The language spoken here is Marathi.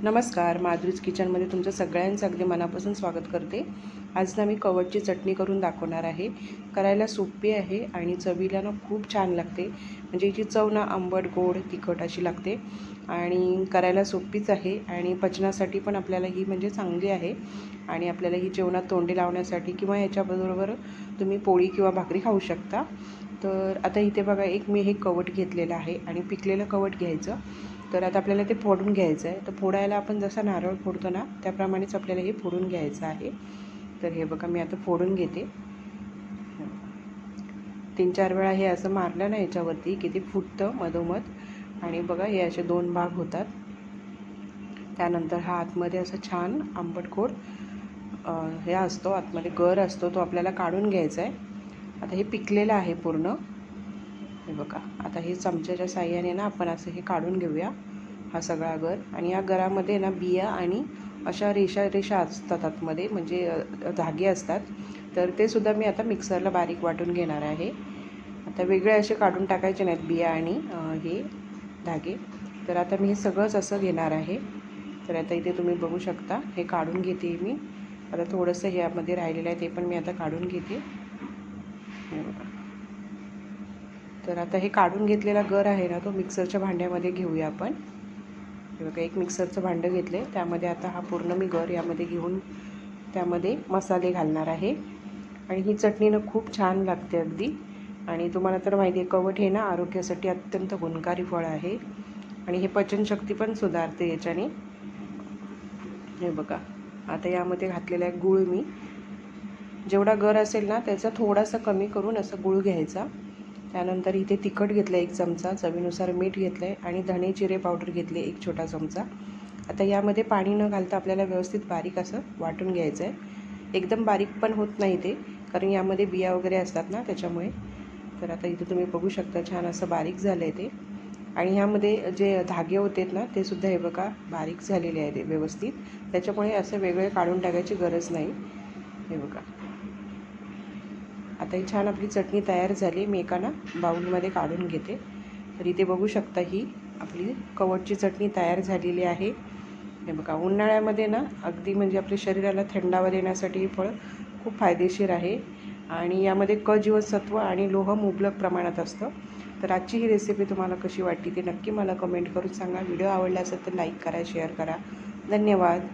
नमस्कार, माधुरीज किचनमध्ये तुमचं सगळ्यांचं अगदी मनापासून स्वागत करते। आज ना मी कवठची चटणी करून दाखवणार आहे। करायला सोपी आहे आणि चवीला ना खूप छान लागते। म्हणजे हिची चव ना आंबट, गोड, तिखट अशी लागते आणि करायला सोपीच आहे आणि पचनासाठी पण आपल्याला ही म्हणजे चांगली आहे आणि आपल्याला ही जेवणात तोंडी लावण्यासाठी किंवा याच्याबरोबर तुम्ही पोळी किंवा भाकरी खाऊ शकता। तर आता इथे बघा, एक मी हे कवठ घेतलेलं आहे आणि पिकलेलं कवठ घ्यायचं। तर आता आपल्याला ते फोडून घ्यायचं आहे। तर फोडायला आपण जसा नारळ फोडतो ना त्याप्रमाणेच आपल्याला हे फोडून घ्यायचं आहे। तर हे बघा, मी आता फोडून घेते। 3-4 वेळा हे असं मारलं ना याच्यावरती की ते फुटतं मधोमध आणि बघा हे असे 2 भाग होतात। त्यानंतर हा आतमध्ये असं छान आंबट गोड हे असतो, आतमध्ये गर असतो, तो आपल्याला काढून घ्यायचा आहे। आता हे पिकलेलं आहे पूर्ण। हे बघा, आता हे चमच्याच्या साहाय्याने ना आपण असं हे काढून घेऊया हा सगळा गर। आणि या गरामध्ये ना बिया आणि अशा रेषा असतात आतमध्ये, म्हणजे धागे असतात। तर ते सुद्धा मी आता मिक्सरला बारीक वाटून घेणार आहे। आता वेगळे असे काढून टाकायचे नाहीत बिया आणि हे धागे। तर आता मी हे सगळंच असं घेणार आहे। तर आता इथे तुम्ही बघू शकता, हे काढून घेते मी। आता थोडंसं हे यामध्ये राहिलेलं आहे ते पण मी आता काढून घेते। हे बघा, तर आता हे काढून घेतलेला गर आहे ना तो मिक्सरच्या भांड्यामध्ये घेऊया आपण। हे बघा, एक मिक्सरचं भांडं घेतले, त्यामध्ये आता हा पूर्ण मी गर यामध्ये घेऊन त्यामध्ये मसाले घालणार आहे। आणि ही चटणी ना खूप छान लागते अगदी। आणि तुम्हाला तर माहिती आहे, कवठ हे ना आरोग्यासाठी अत्यंत गुणकारी फळ आहे आणि हे पचनशक्ती पण सुधारते याच्याने। हे बघा, आता यामध्ये घातलेला आहे गूळ। मी जेवढा गर असेल ना त्याचा थोडासा कमी करून असं गूळ घ्यायचा। त्यानंतर इथे तिखट घेतलं 1 चमचा, चवीनुसार मीठ घेतलं आहे आणि धणे जिरे पावडर घेतले 1 छोटा चमचा। आता यामध्ये पाणी न घालता आपल्याला व्यवस्थित बारीक असं वाटून घ्यायचं आहे। एकदम बारीक पण होत नाही ते, कारण यामध्ये बिया वगैरे असतात ना त्याच्यामुळे। तर आता इथे तुम्ही बघू शकता, छान असं बारीक झालं आहे ते। आणि ह्यामध्ये जे धागे होते ना ते सुद्धा हे बघा बारीक झालेले आहेत व्यवस्थित, त्याच्यामुळे असं वेगळे काढून टाकायची गरज नाही। हे बघा, आता ही छान आपली चटणी तयार झाली। मी एका ना बाउलमध्ये काढून घेते। तर इथे बघू शकता, ही आपली कवठची चटणी तयार झालेली आहे। हे बघा, उन्हाळ्यामध्ये ना अगदी म्हणजे आपल्या शरीराला थंडावा देण्यासाठी हे फळ खूप फायदेशीर आहे आणि यामध्ये क जीवनसत्व आणि लोह मुबलक प्रमाणात असतं। तर आजची ही रेसिपी तुम्हाला कशी वाटली ते नक्की मला कमेंट करून सांगा। व्हिडिओ आवडला असेल तर लाईक करा, शेअर करा। धन्यवाद।